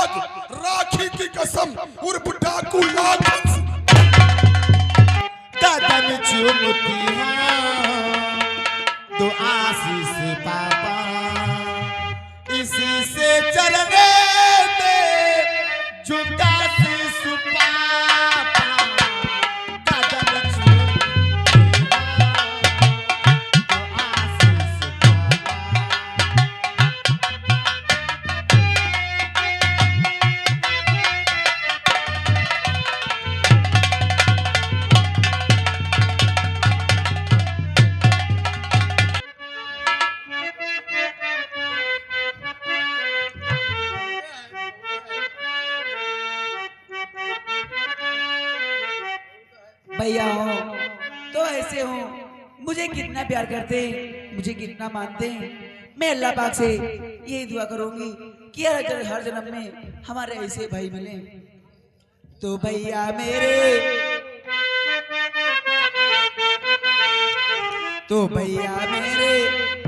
आज राखी की कसम उर्फ डाकू लाखन कदम चूमती है तो आशीष पापा इसी से चलने दे झुका शीश पापा कदम चूमती है तो आशीष भैया हो तो ऐसे हो, मुझे कितना प्यार करते हैं, मुझे कितना मानते हैं। मैं अल्लाह पाक से यही दुआ करूंगी कि हर जन्म में हमारे ऐसे भाई मिले। तो भैया मेरे, तो भैया मेरे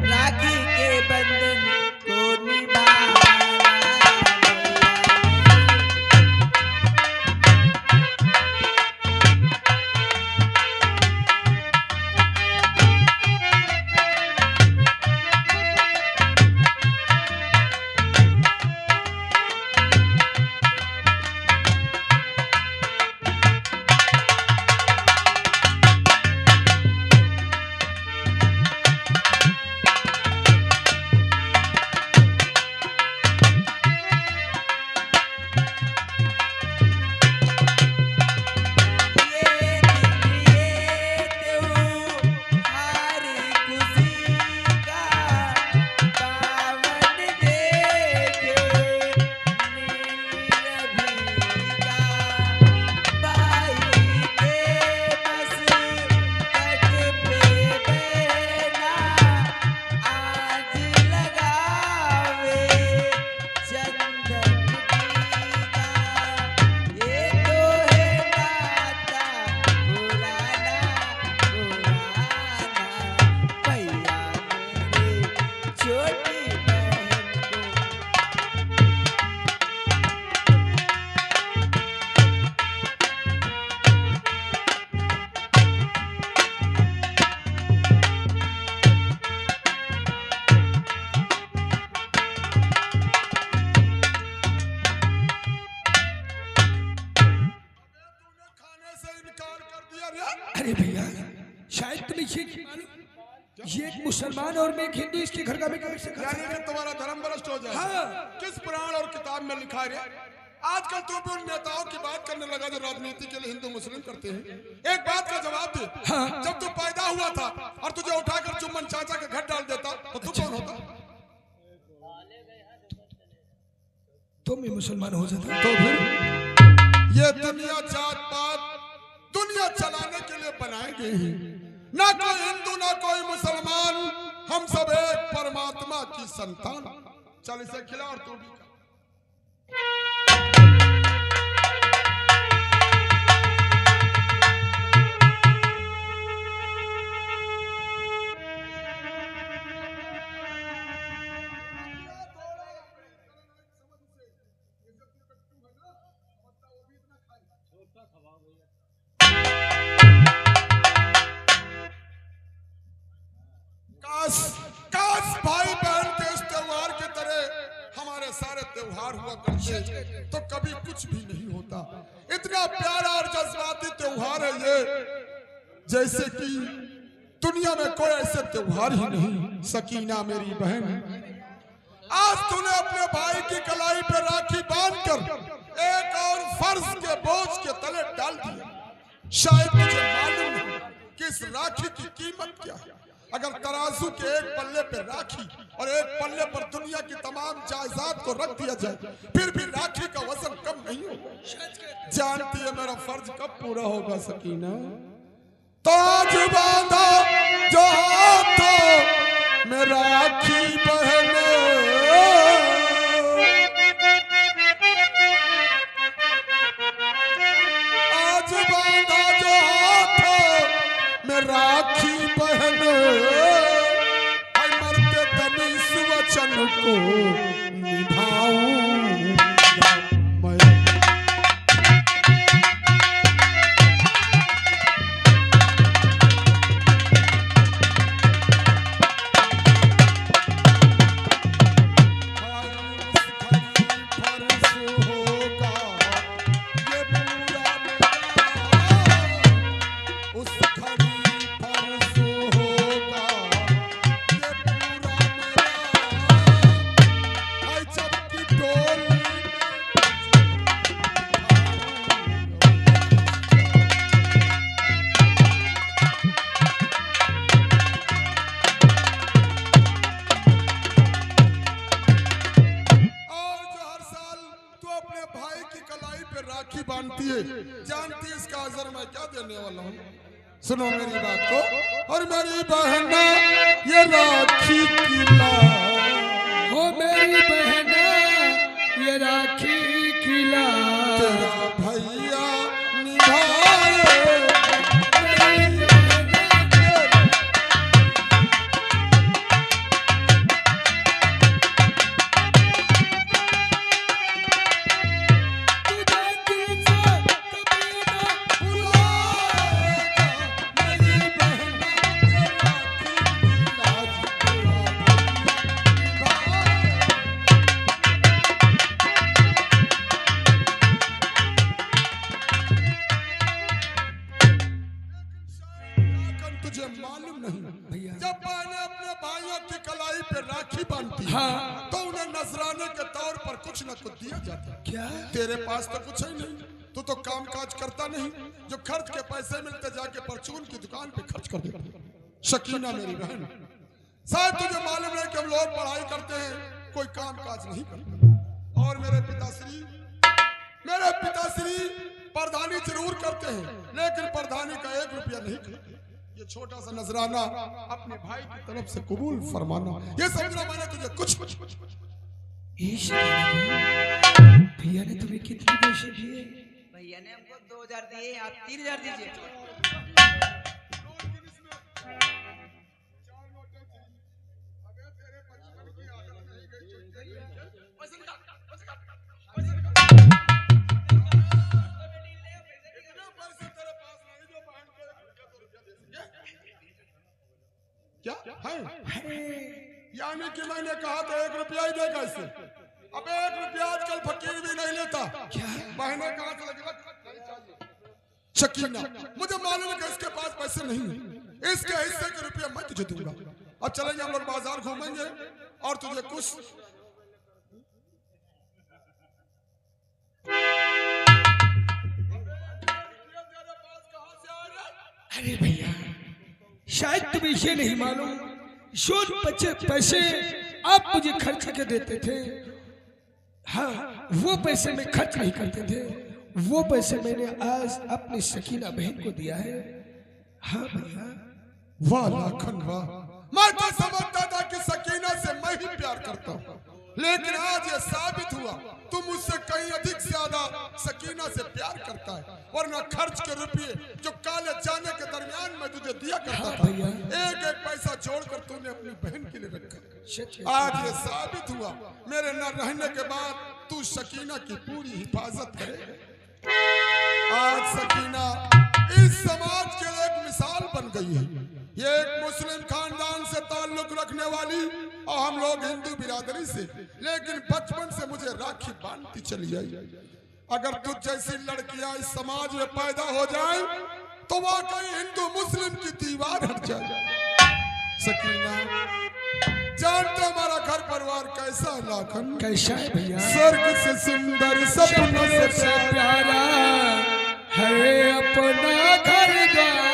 राखी के बंधन को निभा। अरे भैया शायद तुम्हें ये एक मुसलमान और मैं एक हिंदू इसके घर का मैं कैसे खा यानी कि तुम्हारा धर्म भ्रष्ट हो जाए। हाँ। किस पुराण और किताब में लिखा है? आजकल तो भी उन नेताओं की बात करने लगा जो राजनीति के लिए हिंदू मुस्लिम करते हैं। एक बात का जवाब दे। हाँ। जब तू पैदा हुआ था और तुझे उठाकर चुम्बन चाचा के घर डाल देता तो तू कौन होता? तो मैं मुसलमान हो जाता। तो फिर ये दुनिया जात पात दुनिया चलाने के लिए बनाए गए हैं। ना कोई हिंदू ना कोई मुसलमान, हम सब एक परमात्मा की संतान। चल इसे खिला और तू भी खा। काश भाई बहन के इस त्योहार की तरह हमारे सारे त्योहार हुआ करते तो कभी कुछ भी नहीं होता। इतना प्यारा और जज्बाती त्योहार है ये, जैसे कि दुनिया में कोई ऐसे त्योहार ही नहीं। सकीना मेरी बहन, आज तूने अपने भाई की कलाई पे राखी बांधकर एक और फर्ज के बोझ के तले डाल दिया। शायद मुझे मालूम नहीं कि इस राखी की कीमत क्या है। अगर तराजू के एक पल्ले पे राखी और एक पल्ले पर दुनिया की तमाम जायदाद को रख दिया जाए फिर भी राखी का वजन कम नहीं होगा। जानती है मेरा फर्ज कब पूरा होगा सकीना? ताज बांधा जो हाथों में राखी बहने, आज बांधा जो हाथों में राखी बहने, मरते दम इस वचन को निभाऊंगा। राखी बांधती है, जानती है इसका असर मैं क्या देने वाला हूँ। सुनो मेरी बात को, और मेरी बहना ये राखी की लाज, हो मेरी बहना ये राखी की लाज, तेरा भैया निभाए। तुझे मालूम नहीं भैया। जब मैंने अपने भाइयों की कलाई पे राखी बांधती है, हाँ। तो उन्हें नजराने के तौर पर कुछ न कुछ दिया जाता है। क्या? तेरे पास तो कुछ ही नहीं, तू तो काम काज करता नहीं, जो खर्च के पैसे मिलते जाके परचून की दुकान पे खर्च कर देता। शकीना मेरी बहन, शायद तुझे मालूम है कि हम लोग पढ़ाई करते हैं, कोई काम काज नहीं करते, और मेरे पिताश्री प्रधानी जरूर करते हैं, लेकिन प्रधानी का 1 रुपया नहीं करते। ये छोटा सा नजराना अपने भाई की तरफ से कबूल फरमाना, ये समझना मैंने तुझे कुछ भैया ने तुम्हें कितने पैसे दिए? भैया ने हमको 2000 दिए, आप 3000 दीजिए। क्या है? यानी कि मैंने कहा तो 1 रुपया ही देगा इसे। अब 1 रुपया आजकल फकीर भी नहीं लेता। महीने कहाँ से लगेगा? शकीना, मुझे मालूम है कि इसके पास पैसे नहीं है, इसके हिस्से के रुपया मैं तुझे दूंगा। अब चलेंगे हम लोग बाजार घूमेंगे और तुझे कुछ अरे भैया, शायद तुम्हें ये नहीं मालूम, शोध बचे पैसे आप मुझे खर्च के देते थे। हाँ, वो पैसे मैं खर्च नहीं करते थे, वो पैसे मैंने आज अपनी शकीना बहन को दिया है। हाँ भैया। वाह लाखन वाह, मैं तो समझता था कि शकीना से मैं ही प्यार करता हूँ, लेकिन आज ये साबित हुआ तुम मुझसे कहीं अधिक ज्यादा शकीना से प्यार करता है। वरना खर्च के रुपये जो काले जाने के दरमियान में तुझे दिया करता था, एक एक पैसा जोड़कर तूने अपनी बहन के लिए रखा। आज ये साबित हुआ मेरे न रहने के बाद तू शकीना की पूरी हिफाजत करे। आज शकीना इस समाज के लिए एक मिसाल बन गई है। ये एक मुस्लिम खानदान से ताल्लुक रखने वाली और हम लोग हिंदू बिरादरी से, लेकिन बचपन से मुझे राखी बांधती चली आई। अगर तुझ जैसी लड़कियां इस समाज में पैदा हो जाएं, तो वाकई हिंदू मुस्लिम की दीवार हट जाए। शकीना, जानते हमारा घर परिवार कैसा है लाखन? कैसा है भैया? स्वर्ग से सुंदर, सपनों से प्यारा है अपना घर द्वार।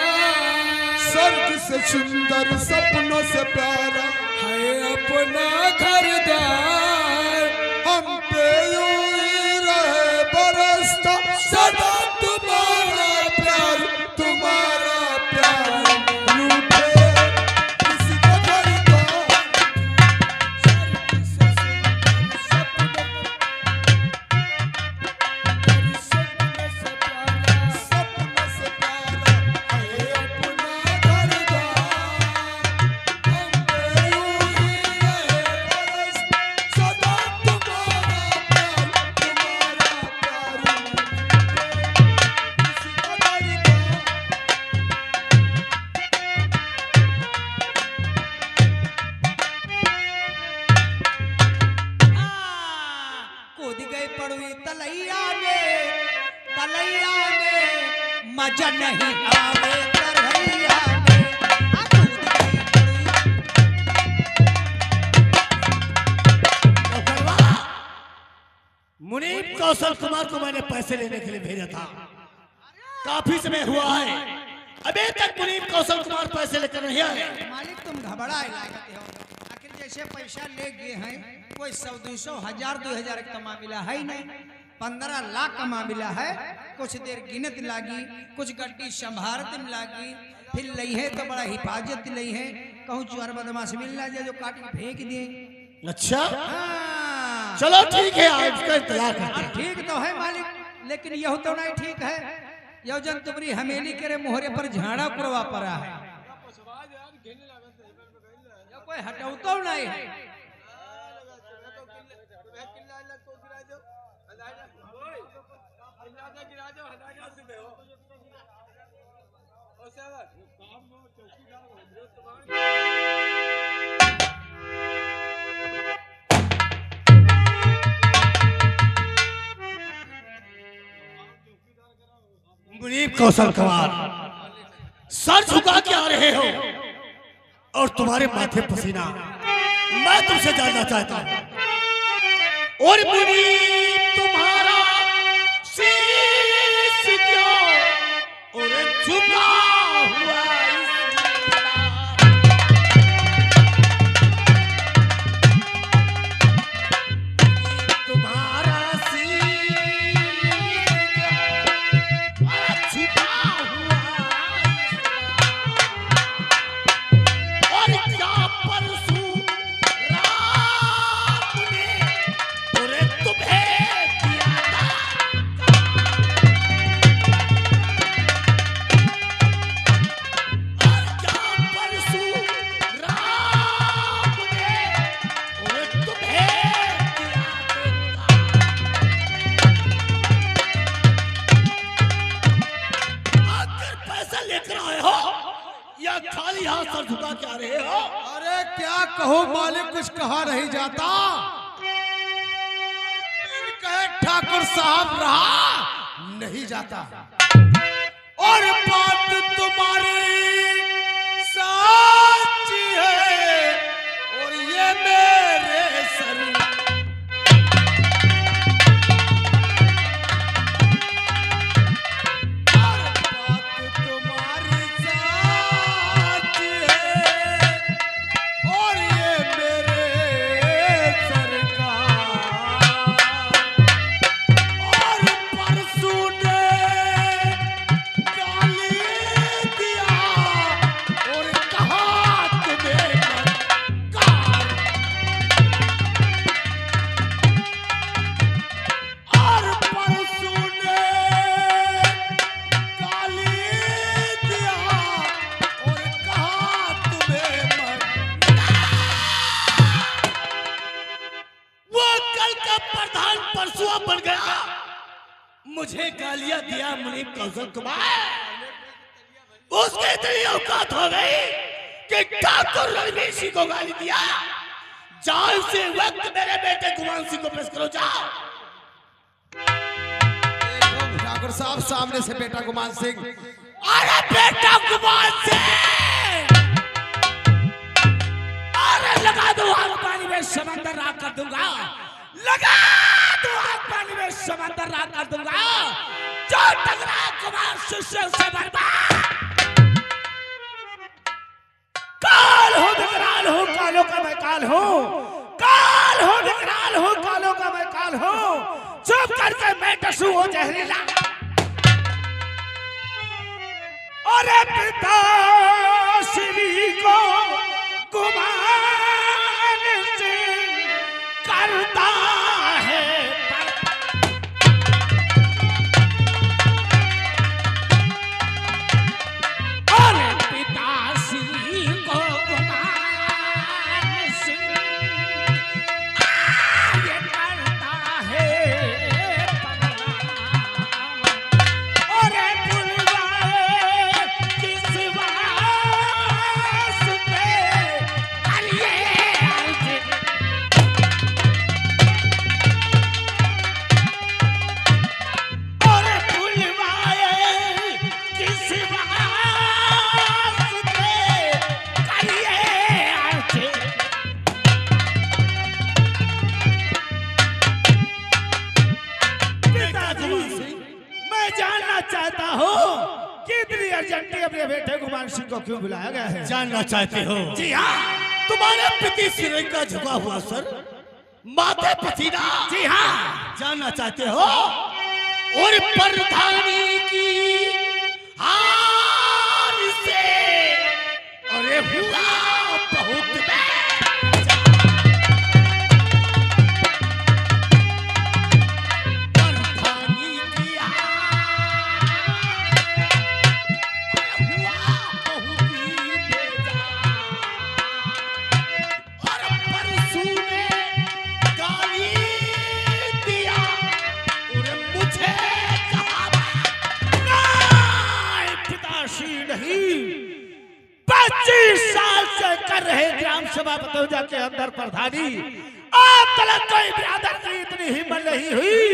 स्वर्ग से सुंदर, सपनों से प्यारा है अपना घर द्वार। हम पे यूं ही रहे बरसता सदा तुम्हारा प्यार, तुम्हारा प्यार रूठे किसी का घर को। सपनों से प्यारा है अपना घर द्वार। हम पे यूं ही रहे बरसता सदा तुम्हारा प्यार, तुम्हारा प्यार किसी का घर को। कूद गए पड़ुई तलैया में मजा नहीं आवे तरहैया में। कूद गई पड़ुई। मुनीब कौशल कुमार को मैंने पैसे लेने के लिए भेजा था, काफी समय हुआ है, अभी तक मुनीब कौशल कुमार पैसे लेकर नहीं आए। मालिक तुम घबराए लगते हो, आखिर जैसे पैसा ले गए हैं कोई 100-200 1000 2000 का मामला है ही नहीं। 15 लाख का मामला है। कुछ देर गिनत लागी, कुछ गड्डी संभारत में लागी, फिर लई है तो बड़ा हिफाजत लई है। कहूँ चुहर बदमाश मिलना जाए जो काट के फेंक दिए। अच्छा हाँ। चलो ठीक है, आज का इंतजार करते हैं। ठीक तो है मालिक, लेकिन यह तो नहीं ठीक है। यह जन तुम्हारी हमेली करे मोहरे पर झाड़ा करवा पड़ा है, यह कोई हटाऊ तो नहीं है। मुनीब कौशल कुमार, सर झुका के आ रहे हो और तुम्हारे माथे पसीना। मैं तुमसे जानना चाहता हूं, और मुनीब तुम्हारा शीश क्यों और झुका हुआ तुम्हारा खाली हाथ सर झुका के आ रहे हो? अरे क्या कहो मालिक, कुछ कहा नहीं जाता। कहे ठाकुर साहब रहा नहीं जाता, और बात तुम्हारी सच्ची है, और ये मेरे सर बन गया, मुझे गालियां दिया मुनीब कौशल कुमार। उसके इतनी औकात हो गई कि ठाकुर रणवीर सिंह को गाली दिया। जाओ से वक्त मेरे बेटे गुमान सिंह को पेश करो, जाओ। ठाकुर साहब सामने से बेटा गुमान सिंह। अरे बेटा गुमान सिंह, अरे लगा दो आग पानी में समंदर राख कर दूंगा, लगा दो आग पानी में समंदर राख कर दूंगा। जो टकरा कुमार शिष्य से बर्बाद। काल हो विकराल हो, कालों का मैं काल हूँ, काल हो विकराल हो, कालों का मैं काल हूँ। चुप करके मैं डसू हो जहरीला। अरे पिता श्री को गुमान सिंह करता है, अरे पिता श्री को गुमान सिंह ये करता है। अरे बुलवाए किस वास्ते, अरे चाहता हो कि इतनी अर्जेंटली अपने बेटे गुमान सिंह को क्यों बुलाया गया है? जानना चाहते हो? जी हाँ, तुम्हारे प्रति सिर का झुका हुआ सर माथे पसीना। जी हाँ, जानना चाहते हो और प्रधानी की हार से अरे हुआ बहुत प्रधानी की हुआ बहुत और परसों ने गाली दिया और मुझे कहा नहीं पिताश्री नहीं, 25 साल से कर रहे ग्राम सभा बतौजा के अंदर प्रधानी, आप तलक कोई बिरादर की इतनी हिम्मत नहीं हुई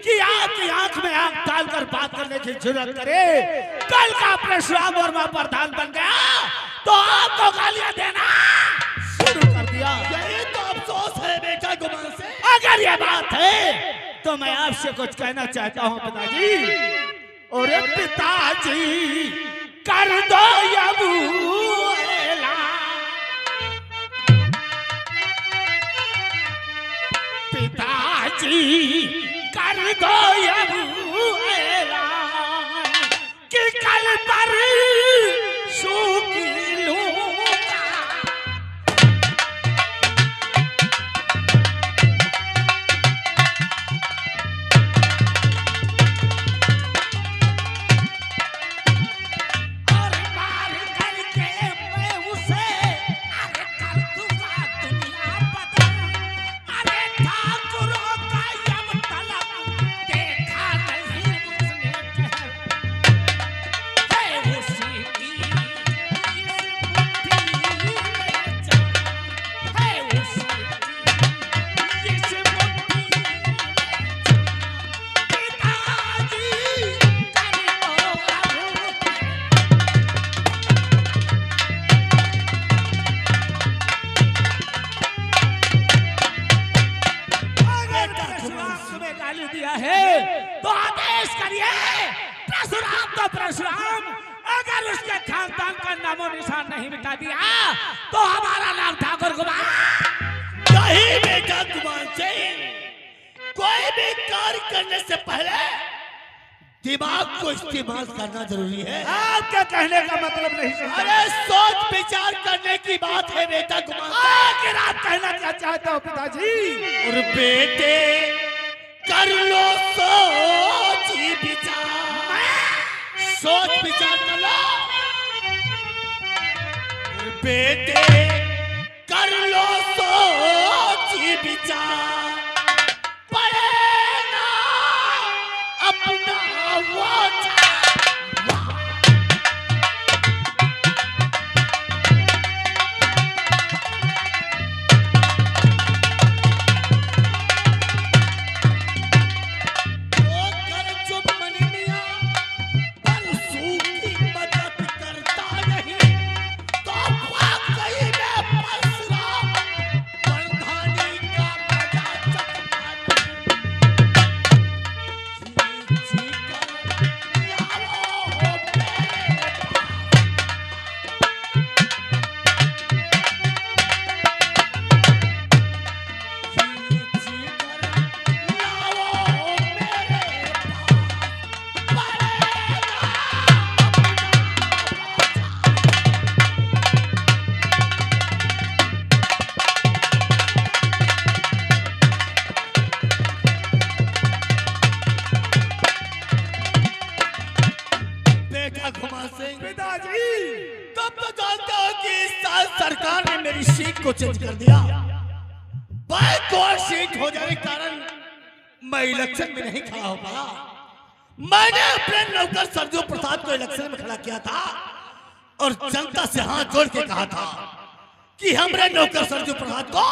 कि आपकी आंख में आंख डालकर बात करने की जरूरत करे। कल का परशुराम वर्मा प्रधान बन गया तो आपको गालियां देना शुरू कर दिया। यही तो अफसोस है बेटा गुमान से। अगर ये बात है तो मैं आपसे कुछ कहना चाहता हूँ पिताजी। और पिताजी कर दो यबूला, पिताजी कर दो यबूला कि कल पर सूखी लूंगा। और मार करके मैं उसे अरे कर दूंगा दुनिया बदल। अरे ठाकुरों का यम तलब देखा नहीं उसने कहर है उसी की इस बुद्धि में जान है उसी की इस बुद्धि में जान। पिताजी कर दो अगर परशुराम में गाली दिया है तो आदेश करिए परशुराम तो परशुराम, अगर उसके खानदान का नामो निशान नहीं मिटा दिया तो हमारा नाम ठाकुर कुमार नहीं। बेटा कुमार सिंह, कोई भी कार्य करने से पहले दिमाग को इस्तेमाल करना जरूरी है। आपका कहने का मतलब नहीं समझा। अरे सोच विचार करने की बात है बेटा कुमार। आखिर आप कहना क्या चाहते हो पिताजी? और बेटे कर लो सोच ही विचार, सोच विचार कर लो। और बेटे कर लो सोच ही विचार, पड़ेगा अपना वोट। पिताजी तब तो जानता हूं कि इस साल सरकार ने मेरी सीट को चेंज कर दिया। बैकवर्ड सीट हो जाने के कारण मैं इलेक्शन में नहीं खड़ा हो पाया। मैंने अपने नौकर सरजू प्रसाद को इलेक्शन में खड़ा किया था और जनता से हाथ जोड़ के कहा था कि हमारे नौकर सरजू प्रसाद को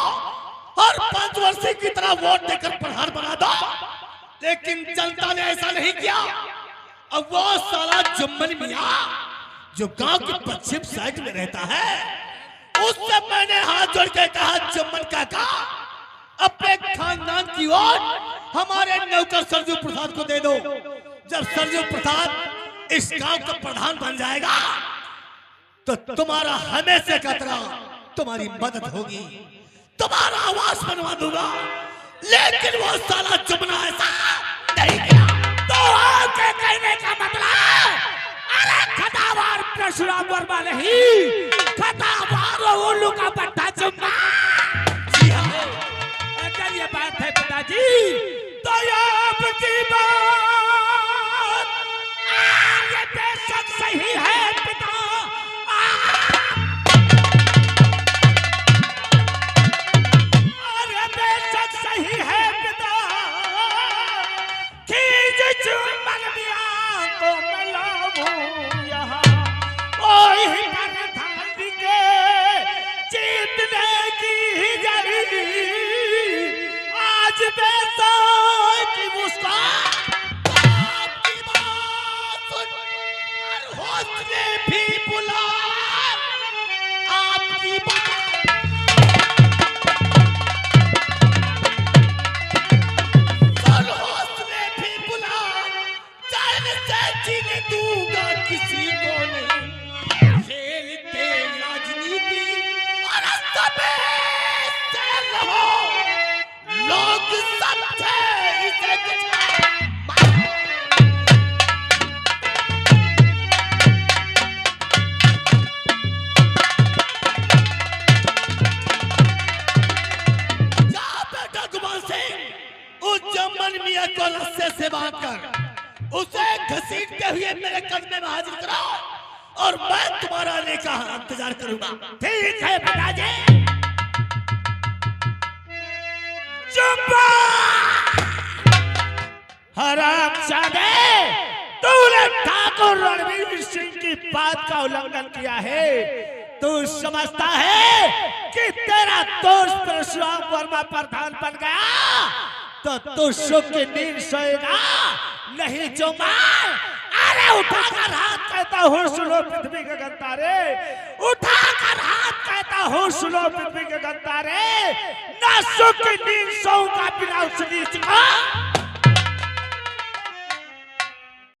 हर 5 वर्ष की तरह वोट देकर प्रधान बना दो, लेकिन जनता ने ऐसा नहीं किया। अब वो साला जुम्मन मियां जो गांव के पश्चिम साइड में रहता है, उससे मैंने हाथ जोड़ के कहा, जुम्मन काका अपने खानदान की वोट हमारे नौकर सरजू प्रसाद को दे दो। जब सरजू प्रसाद इस गांव का प्रधान बन जाएगा तो तुम्हारा हमेशा का तरह तुम्हारी मदद होगी। तुम्हारा आवास बनवा दूंगा, लेकिन वो साला जमुना ऐसा नहीं गया। तो आपके कहने का मतलब, अरे खतावार परशुराम वर्मा नहीं, खतावार उल्लू का पट्टा चुम्मा। जी हाँ, अगर ये बात है पिताजी, तो ये आपकी बात ये बेशक सही है पिता। अरे बेशक सही है पिता, खींच चुम्बन मियां को मैं लाऊं यहाँ, ओही पर धान के जीतने की जड़ी, आज बेशक मुस्कान आपकी बात सुन, और हौसले भी बुला आपकी बात। जीने दूंगा किसी को नहीं, खेलते राजनीति और सबे से रहो, लोग समझे इसे जा बेटा गुमान सिंह, उस जम्मन मियां को रस्से से बांधकर उसे घसीटते हुए मेरे कदमे में हाजिर कराओ, और मैं तुम्हारा आने का इंतजार करूंगा। ठीक है पिताजी। हरामजादे, तूने ठाकुर रणवीर सिंह की बात का उल्लंघन किया है। तू समझता है कि तेरा दोस्त परशुराम वर्मा प्रधान बन गया तो तू सुख की नींद सोएगा नहीं जुम्मन। अरे उठाकर हाथ कहता हूँ सुनो पृथ्वी के गंतारे, उठाकर हाथ कहता हूँ सुनो पृथ्वी के गंतारे, ना सुख की नींद सोऊंगा बिना उस नीच का।